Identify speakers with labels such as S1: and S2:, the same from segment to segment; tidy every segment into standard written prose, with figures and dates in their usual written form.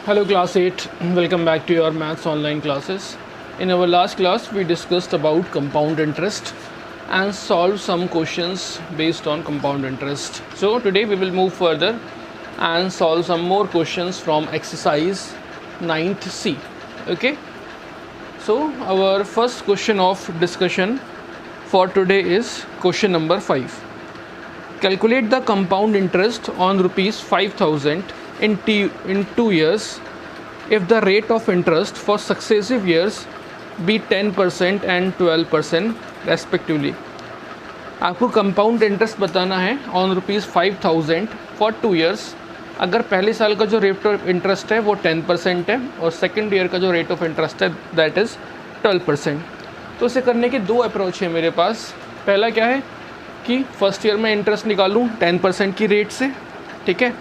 S1: Hello class 8, welcome back to your maths online classes. In our last class we discussed about compound interest and solved some questions based on compound interest. So today we will move further and solve some more questions from exercise 9th C. Okay. So our first question of discussion for today is question number 5. Calculate the compound interest on rupees 5000 in 2 years if the rate of interest for successive years be 10% and 12% respectively. आपको compound interest बताना है on rupees 5000 for 2 years. अगर पहले साल का जो rate of interest है वो 10% है और सेकेंड ईयर का जो रेट ऑफ इंटरेस्ट है दैट इज़ 12%. तो इसे करने की दो अप्रोच है मेरे पास. पहला क्या है कि फर्स्ट ईयर में इंटरेस्ट निकालूँ 10% की रेट से, ठीक है,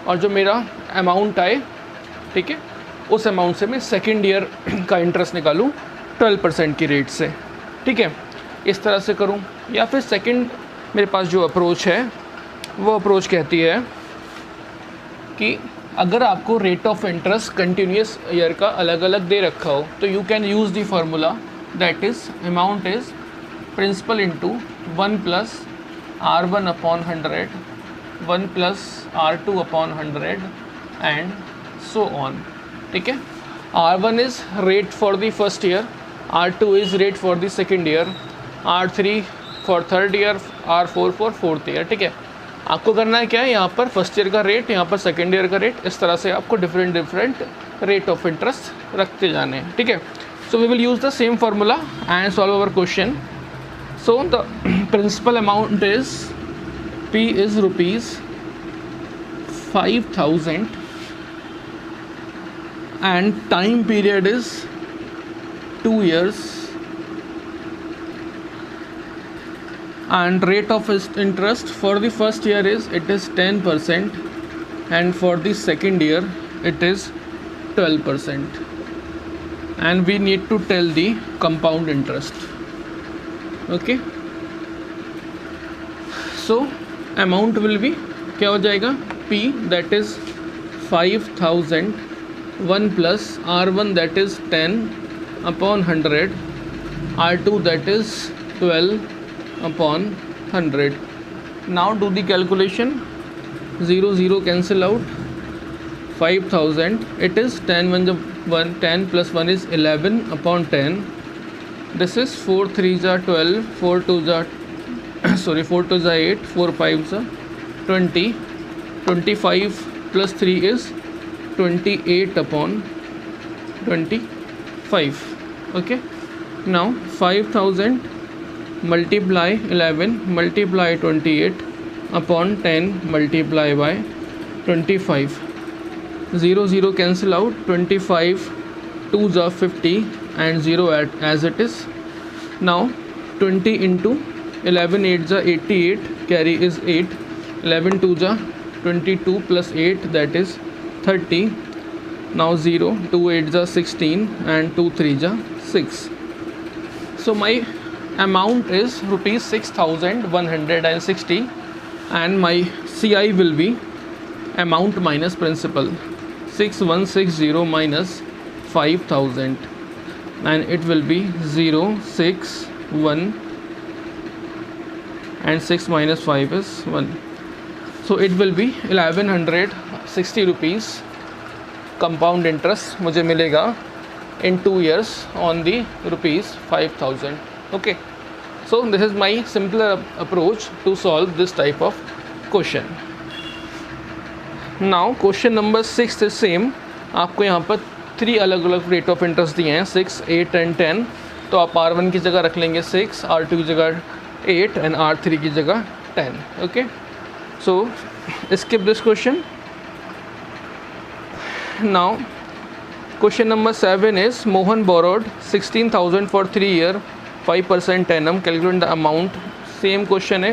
S1: और जो मेरा अमाउंट आए, ठीक है, उस अमाउंट से मैं सेकेंड ईयर का इंटरेस्ट निकालूँ 12% की रेट से, ठीक है, इस तरह से करूँ. या फिर सेकंड मेरे पास जो अप्रोच है वो अप्रोच कहती है कि अगर आपको rate of interest continuous year का अलग अलग दे रखा हो तो you can use the formula that is amount is principal into 1 plus R1 upon 100, 1 plus R2 upon 100 and so on. ठीक है. R1 is rate for the first year, R2 is rate for the second year, R3 for third year, R4 for fourth year. ठीक है. आपको करना है क्या है, यहाँ पर फर्स्ट ईयर का रेट, यहाँ पर सेकेंड ईयर का रेट, इस तरह से आपको डिफरेंट रेट ऑफ इंटरेस्ट रखते जाने हैं. ठीक है. So we will use the same formula and solve our question. So the principal amount is P is rupees 5000 and time period is 2 years and rate of interest for the first year is 10% and for the second year it is 12% and we need to tell the compound interest. Okay, so amount will be क्या हो जाएगा, P that is 5000, 1 plus R1 that is 10 upon 100, R2 that is 12 upon 100. Now do the calculation. 0 0 cancel out. 5000 it is 10 1 10 plus 1 is 11 upon 10. This is 4 3s are 12, 4 2s are 4 2s are 8, 4 5s are 20, 25 plus 3 is 28 upon 25. Okay. Now 5000 multiply 11 multiply 28 upon 10 multiply by 25. 0 0 cancel out. 25 2s are 50 and 0 as it is. Now 20 into 11 8s are 88, carry is 8, 11 2s are 22 plus 8 that is 30. Now 0 2 8s are 16 and 2 3s are 6. So my amount is rupees 6160 and my CI will be amount minus principal 6160 minus 5000 and it will be 0 6 1 and 6 minus 5 is 1. So it will be 1160 rupees compound interest मुझे मिलेगा in 2 years on the rupees 5000. Okay. So this is my simpler approach to solve this type of question. Now question number 6 is same. आपको यहाँ पर 3 अलग अलग rate of interest दिए हैं, 6 8 and 10. तो आप R1 की जगह रख लेंगे 6, R2 की जगह 8 एंड R3 की जगह 10. Okay. So skip this question. Now question number 7 is Mohan borrowed 16,000 for 3 year 5% annum. Calculate the amount. Same question है.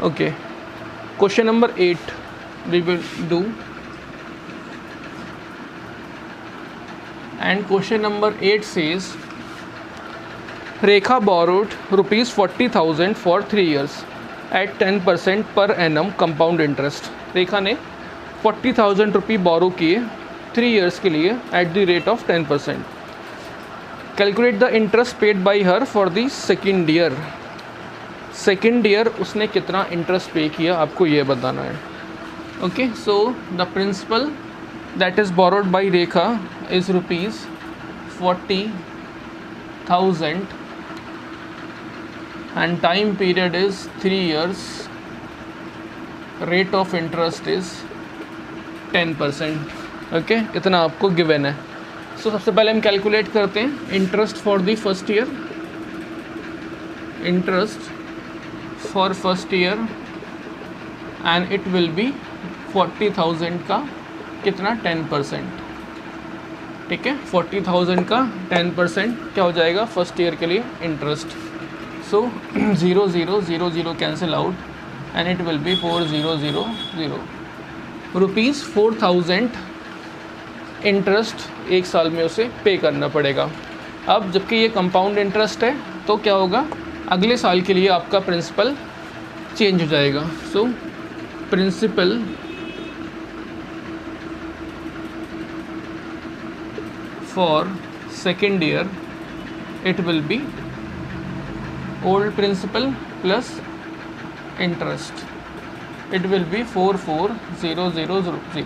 S1: Okay. Question number 8 we will do. And question number 8 says Rekha borrowed rupees 40,000 for 3 years. At 10% per annum compound interest. रेखा ने 40,000 रुपये बोरो किए 3 years के लिए at the rate of 10%। Calculate the interest paid by her for the second year. Second year उसने कितना interest पे किया आपको ये बताना है। Okay, so the principal that is borrowed by Rekha is ₹40,000 and time period is 3 years, rate of interest is 10%। Okay, इतना आपको गिवन है। सो सबसे पहले हम कैलकुलेट करते हैं interest for the first year. Interest for first year and it will B 40,000 का कितना 10%। ठीक है, 40,000 का 10% क्या हो जाएगा फर्स्ट ईयर के लिए interest. So 0 0 0 0 cancel out and it will B 4000 rupees 4,000 interest एक साल में उसे पे करना पड़ेगा। अब जबकि ये कंपाउंड इंटरेस्ट है तो क्या होगा, अगले साल के लिए आपका प्रिंसिपल चेंज हो जाएगा। So principal for second year it will be old principal plus interest, it will be 44,000।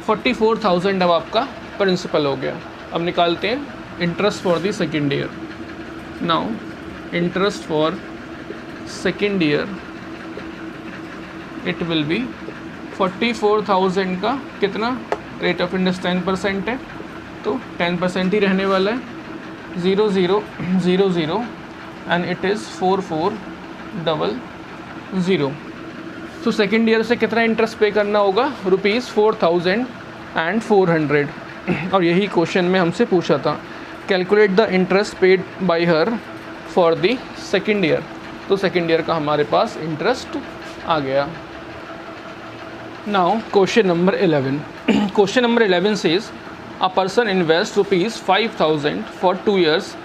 S1: 44,000 अब आपका प्रिंसिपल हो गया। अब निकालते हैं interest for the second year. Now interest for second year it will be 44,000 का कितना रेट ऑफ इंटरेस्ट 10% है तो 10% ही रहने वाला है। 0 0 0 0 एंड इट इज़ 4400। तो सेकेंड ईयर से कितना इंटरेस्ट पे करना होगा ₹4,400। और यही क्वेश्चन में हमसे पूछा था, calculate the interest paid by her for the second year. तो सेकेंड ईयर का हमारे पास इंटरेस्ट आ गया। Now question number 11। Question number 11 says a person invest ₹5,000 for 2 years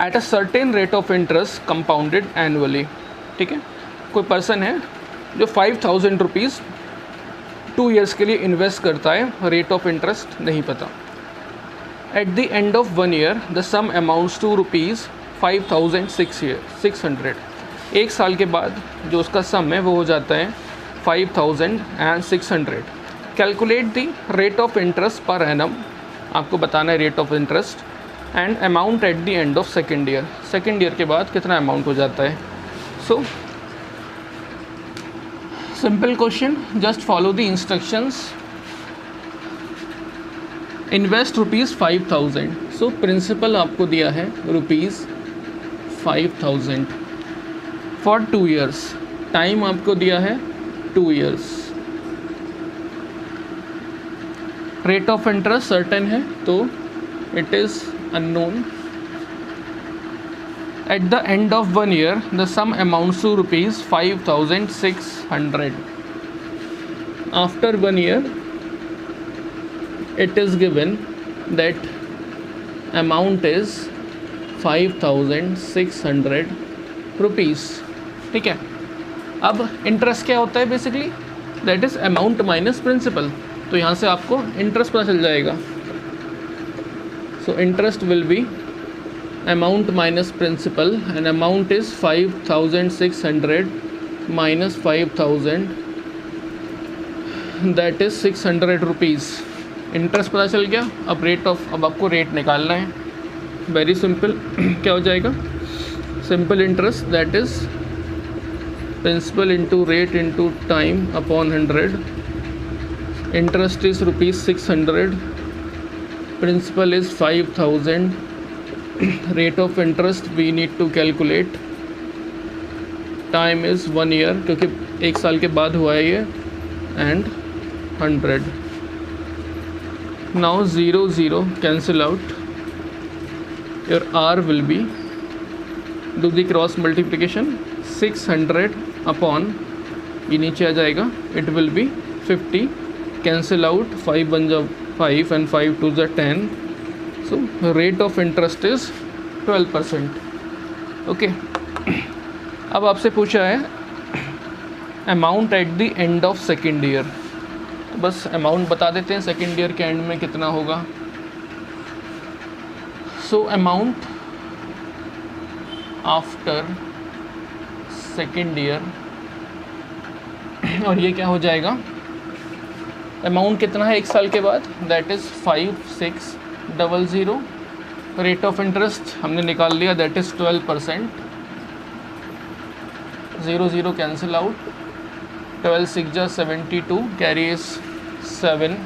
S1: at a certain rate of interest compounded annually. ठीक है, कोई person है जो 5,000 rupees 2 years के लिए इन्वेस्ट करता है, रेट ऑफ इंटरेस्ट नहीं पता। At the end of 1 year the sum amounts to ₹5,600। एक साल के बाद जो उसका सम है वो हो जाता है 5,600। Calculate the rate of interest per annum, आपको बताना है rate of interest and amount at the end of second year. Second year के बाद कितना अमाउंट हो जाता है। So simple question, just follow the instructions. Invest ₹5,000। So principal आपको दिया है ₹5,000 फॉर 2 ईयर्स। टाइम आपको दिया है 2 years. Rate of interest certain है तो it is unknown. At the end of 1 year, the sum amounts to ₹5,600. After 1 year, it is given that amount is 5,600 rupees. ठीक है, अब इंटरेस्ट क्या होता है basically, that is amount minus principal. तो यहाँ से आपको इंटरेस्ट पता चल जाएगा। So interest will be amount minus principal and amount is 5,600 minus 5,000 that is 600 rupees। Interest पता चल गया। अब रेट ऑफ, अब आपको रेट निकालना है। वेरी सिंपल क्या हो जाएगा, simple interest that is principal into rate into time upon 100। Interest is ₹600, principal is 5,000। Rate of interest we need to calculate, time is 1 year क्योंकि एक साल के बाद हुआ है ये, and 100। Now 0 0 cancel out, your R will be, do the cross multiplication, 600 upon ये नीचे आ जाएगा, it will be 50, cancel out, 5 बन जा 5 एंड 5 2 जा 10। So rate of interest is 12%। Okay, अब आपसे पूछा है amount at the end of second year. तो बस अमाउंट बता देते हैं सेकेंड ईयर के एंड में कितना होगा। So amount after second year, और ये क्या हो जाएगा, अमाउंट कितना है एक साल के बाद, that is 5600। Rate of interest हमने निकाल लिया, दैट इज़ 12%। 0 0 कैंसिल आउट, 12 6 जा 72, कैरी इज 7,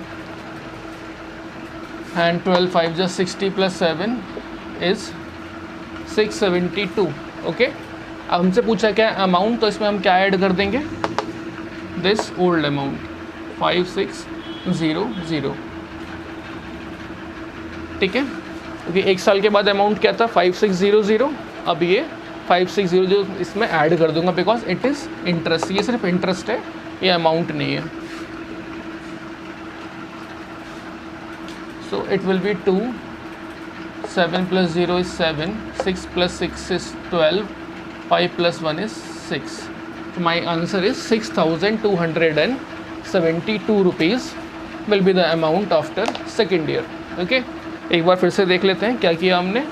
S1: एंड 12 5 जा 60 प्लस 7 इज़ 672। ओके, अब हमसे पूछा क्या अमाउंट, तो इसमें हम क्या ऐड कर देंगे, दिस ओल्ड अमाउंट 5600। ठीक है, क्योंकि एक साल के बाद अमाउंट क्या था 5600, अब ये 5600 इसमें ऐड कर दूंगा बिकॉज इट इज़ इंटरेस्ट, ये सिर्फ इंटरेस्ट है, ये अमाउंट नहीं है। So it will B 2, 7 plus 0 is 7, 6 plus 6 is 12, 5 plus 1 is 6। So my answer is 6272 rupees will be the amount after second year. Okay, एक बार फिर से देख लेते हैं क्या किया हमने।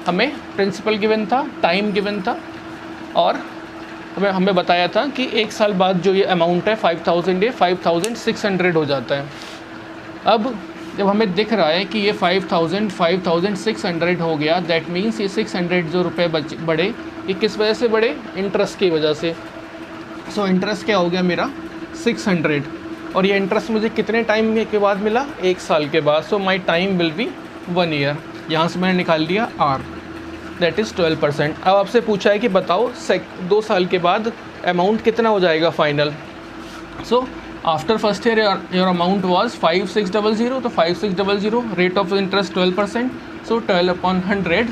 S1: हमें प्रिंसिपल गिवन था, टाइम गिवन था, और हमें बताया था कि एक साल बाद जो ये अमाउंट है 5000 ये 5600 हो जाता है। अब जब हमें दिख रहा है कि ये 5600 हो गया, दैट मीन्स ये 600 जो रुपये बढ़े, ये किस वजह से बढ़े, इंटरेस्ट की वजह से। सो इंटरेस्ट क्या हो गया मेरा 600, और ये इंटरेस्ट मुझे कितने टाइम के बाद मिला, एक साल के बाद। So my time will be 1 year. यहाँ से मैंने निकाल लिया R, दैट इज़ 12%। अब आपसे पूछा है कि बताओ 2 साल के बाद अमाउंट कितना हो जाएगा final. So after first year your amount was 5600, तो 5600, rate of interest 12%, so 12/100,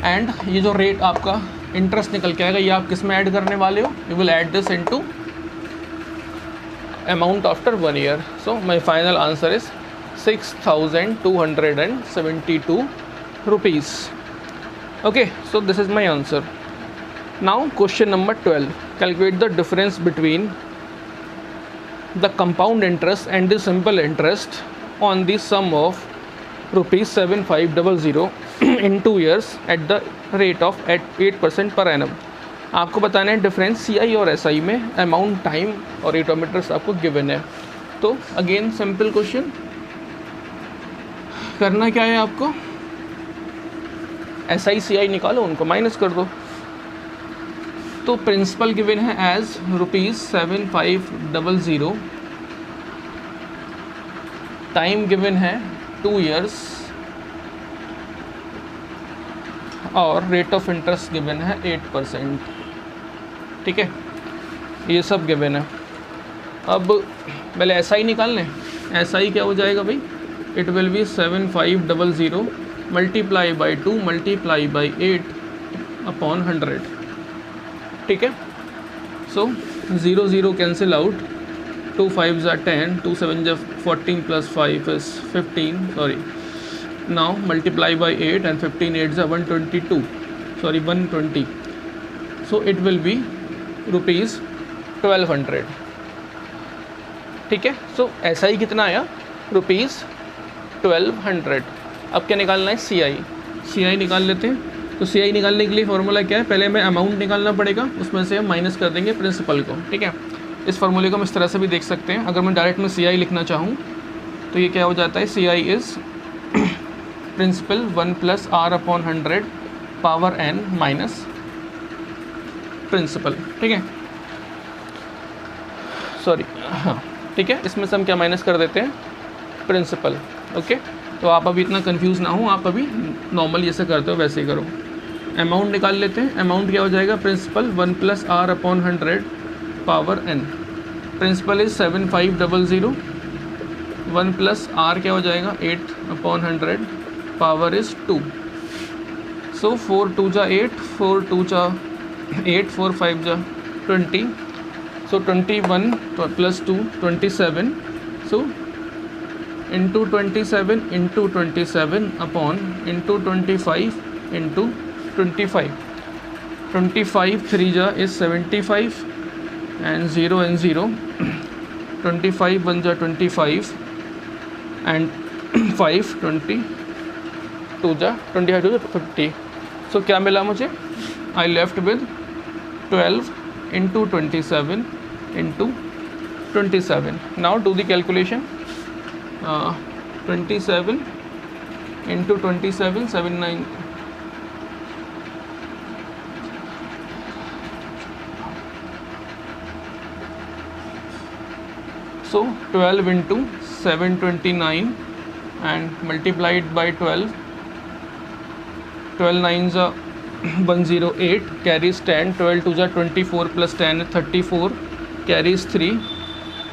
S1: and ये जो रेट आपका इंटरेस्ट निकल के आएगा, ये आप किस में ऐड करने वाले हो, you will add this into amount after 1 year. So my final answer is 6272 rupees. Okay, so this is my answer. Now question number 12, calculate the difference between the compound interest and the simple interest on the sum of rupees 7500 in 2 years at the rate of 8% per annum। आपको बताना है difference CI और SI में, amount, time और rate of interest आपको given है। तो again simple question, करना क्या है आपको, SI CI निकालो, उनको माइनस कर दो। तो प्रिंसिपल गिवन है एज ₹7500, टाइम गिवन है 2 years, और रेट ऑफ इंटरेस्ट गिवन है 8%। ठीक है, ये सब गिवन है। अब पहले SI निकाल लें। SI क्या हो जाएगा भाई, it will B 7500 multiply by 2 multiply by 8/100। ठीक है, सो 0 0 कैंसिल आउट, 2 5 जा 10, 2 7 जा 14 plus 5 is 15, sorry, now multiply by 8 and 15 8 जा 120, सो इट विल बी ₹1200। ठीक है, सो SI कितना आया, ₹1200। अब क्या निकालना है, CI निकाल लेते हैं। तो CI निकालने के लिए फॉर्मूला क्या है, पहले हमें अमाउंट निकालना पड़ेगा, उसमें से हम माइनस कर देंगे प्रिंसिपल को। ठीक है, इस फार्मूले को हम इस तरह से भी देख सकते हैं। अगर मैं डायरेक्ट में CI लिखना चाहूँ तो ये क्या हो जाता है, CI is principal 1 + R/100 power n minus principal. ठीक है, सॉरी, हाँ ठीक है, इसमें से हम क्या माइनस कर देते हैं, प्रिंसिपल। ओके, तो आप अभी इतना कंफ्यूज ना हो, आप अभी नॉर्मल जैसे करते हो वैसे ही करो। अमाउंट निकाल लेते हैं। अमाउंट क्या हो जाएगा, principal 1 + R/100 power n। Principal is 7500, 1 + R क्या हो जाएगा, 8/100 पावर इज 2। सो 4 2 जा 8, 4 2 जा 8, 4 5 जा 20, सो 21 + 2 27, सो into 27 into 27 upon into 25 into 25, 25 3 जा is 75, and 0 and 0, 25 बन जा 25 and 5 20 2 जा 25 to 50. So क्या मिला मुझे? I left with 12 into 27 into 27. Now do the calculation. 27 into 27, 79. So 12 into 729 and multiplied by 12. 12 9s are 108, carries 10. 12 2s are 24 plus 10 is 34, carries 3.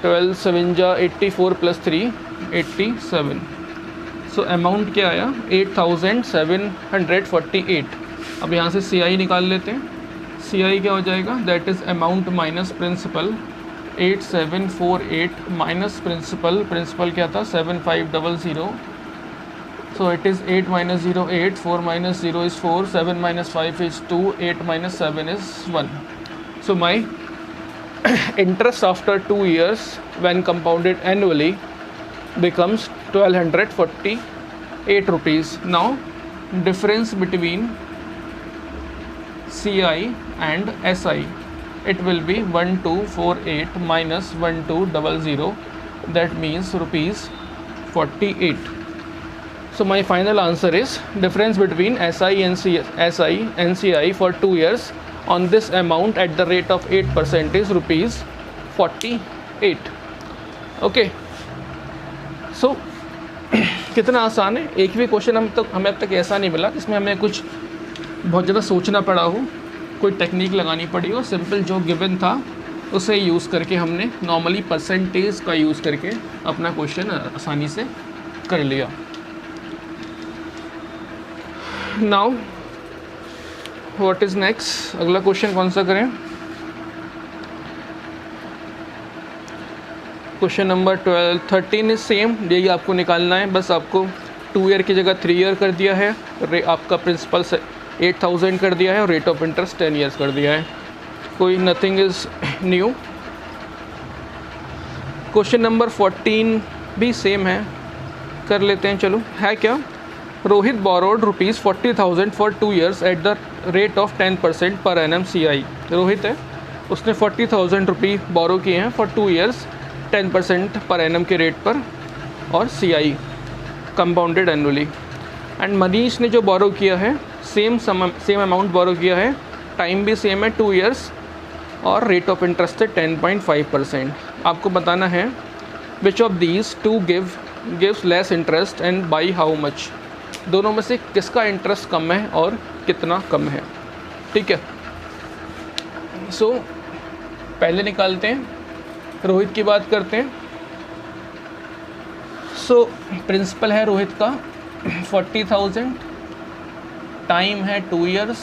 S1: 12 7s are 84 plus 3 87. So amount क्या आया? 8748. अब यहाँ से सी आई निकाल लेते हैं. सी आई क्या हो जाएगा? That is amount minus principal. 8748 minus principal. Principal क्या था? 7500. So it is 8 minus 0 8, 4 minus 0 is 4, 7 minus 5 is 2, 8 minus 7 is 1. So my interest after 2 years when compounded annually becomes 1248 rupees. Now difference between CI and SI, it will be 1248 minus 1200, that means rupees 48. So my final answer is difference between SI and CI for 2 years on this amount at the rate of 8% is rupees 48. Okay. So कितना आसान है. एक भी question हमें अब तक ऐसा नहीं मिला जिसमें हमें कुछ बहुत ज़्यादा सोचना पड़ा हो, कोई टेक्निक लगानी पड़ी हो. सिंपल जो गिवन था उसे यूज़ करके हमने नॉर्मली परसेंटेज का यूज़ करके अपना क्वेश्चन आसानी से कर लिया. Now what is next? अगला क्वेश्चन कौन सा करें? Question number 13 is same. यही आपको निकालना है. बस आपको 2 ईयर की जगह 3 ईयर कर दिया है. आपका प्रिंसिपल 8000 कर दिया है और रेट ऑफ इंटरेस्ट 10 ईयर्स कर दिया है. कोई nothing is new. Question number 14 भी सेम है, कर लेते हैं. चलो, है क्या? Rohit borrowed rupees 40,000 for 2 years at the rate of 10% per annum CI. Rohit है, उसने 40,000 रुपये बोरो किए हैं फॉर 2 ईयर्स 10% पर एनम के रेट पर और CI compounded annually. And Manish ने जो बोरो किया है सेम अमाउंट बोरो किया है, टाइम भी सेम है 2 ईयर्स और रेट ऑफ इंटरेस्ट है 10.5%. आपको बताना है which of these two gives less interest and by how much. दोनों में से किसका इंटरेस्ट कम है और कितना कम है. ठीक है. सो पहले निकालते हैं, रोहित की बात करते हैं. सो प्रिंसिपल है रोहित का 40,000, टाइम है 2 ईयर्स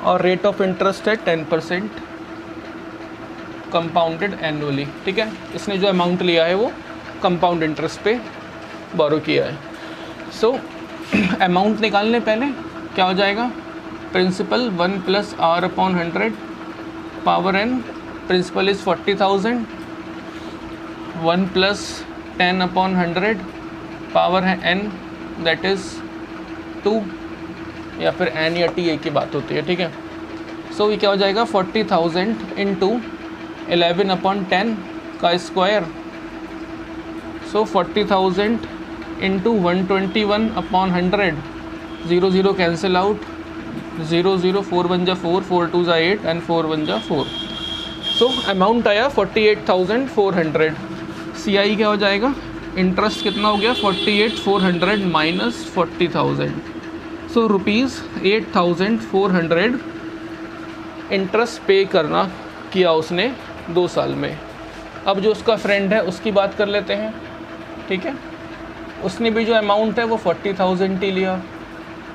S1: और रेट ऑफ इंटरेस्ट है 10% कंपाउंडेड एनुअली. ठीक है. इसने जो अमाउंट लिया है वो कंपाउंड इंटरेस्ट पे बोरो किया है. सो अमाउंट निकालने पहले क्या हो जाएगा? Principal 1 + R/100 power n. Principal is 40,000. 1 + 10/100 power है n, दैट इज़ 2, या फिर n या t एक ही बात होती है. ठीक है. सो ये क्या हो जाएगा? 40,000 इंटू 11/10 का स्क्वायर. सो 40,000 इंटू 121/100. 0 0 cancel out. 0 0 4 1 जा 4, 4 2 जा 8 एंड 4 1 जा 4. सो अमाउंट आया 48,400. CI क्या हो जाएगा? इंटरेस्ट कितना हो गया? 48,400 माइनस 40,000. सो रुपीज़ 8,400 इंटरेस्ट पे करना किया उसने 2 साल में. अब जो उसका फ्रेंड है उसकी बात कर लेते हैं. ठीक है. उसने भी जो अमाउंट है वो 40,000 ही लिया.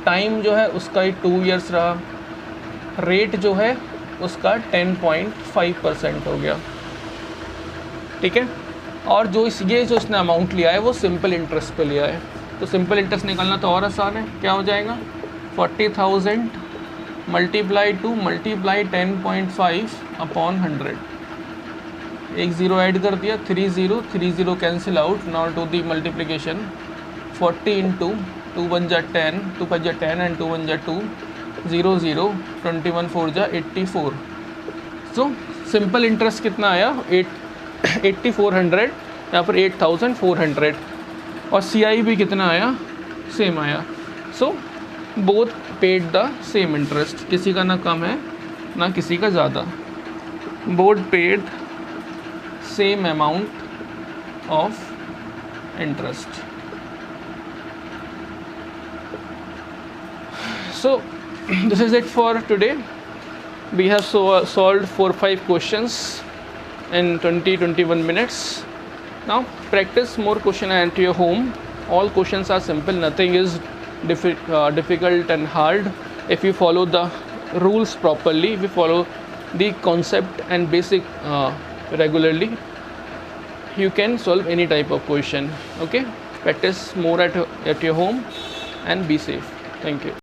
S1: टाइम जो है उसका ही 2 ईयर्स रहा. रेट जो है उसका 10.5% हो गया. ठीक है. और जो इसने अमाउंट लिया है वो सिंपल इंटरेस्ट पे लिया है. तो सिंपल इंटरेस्ट निकालना तो और आसान है. क्या हो जाएगा? 40,000 मल्टीप्लाई 10.5 अपॉन 100, एक ज़ीरो ऐड कर दिया, 3 0 cancel out, now to the multiplication, 40 into 2 1 जा 10, 2 5 जा 10 एंड 2 1 जा 2, 0 0, 21 4 जा 84। सो सिंपल इंटरेस्ट कितना आया, 8400, यहाँ पर 8400, और CI भी कितना आया, सेम आया। So both paid the same interest, किसी का ना कम है ना किसी का ज़्यादा, both paid same amount of interest. So this is it for today. We have solved 4-5 questions in 20-21 minutes. Now practice more question at your home. All questions are simple, nothing is difficult and hard. If you follow the rules properly, if you follow the concept and basic regularly, you can solve any type of question. Okay, practice more at your home and be safe. Thank you.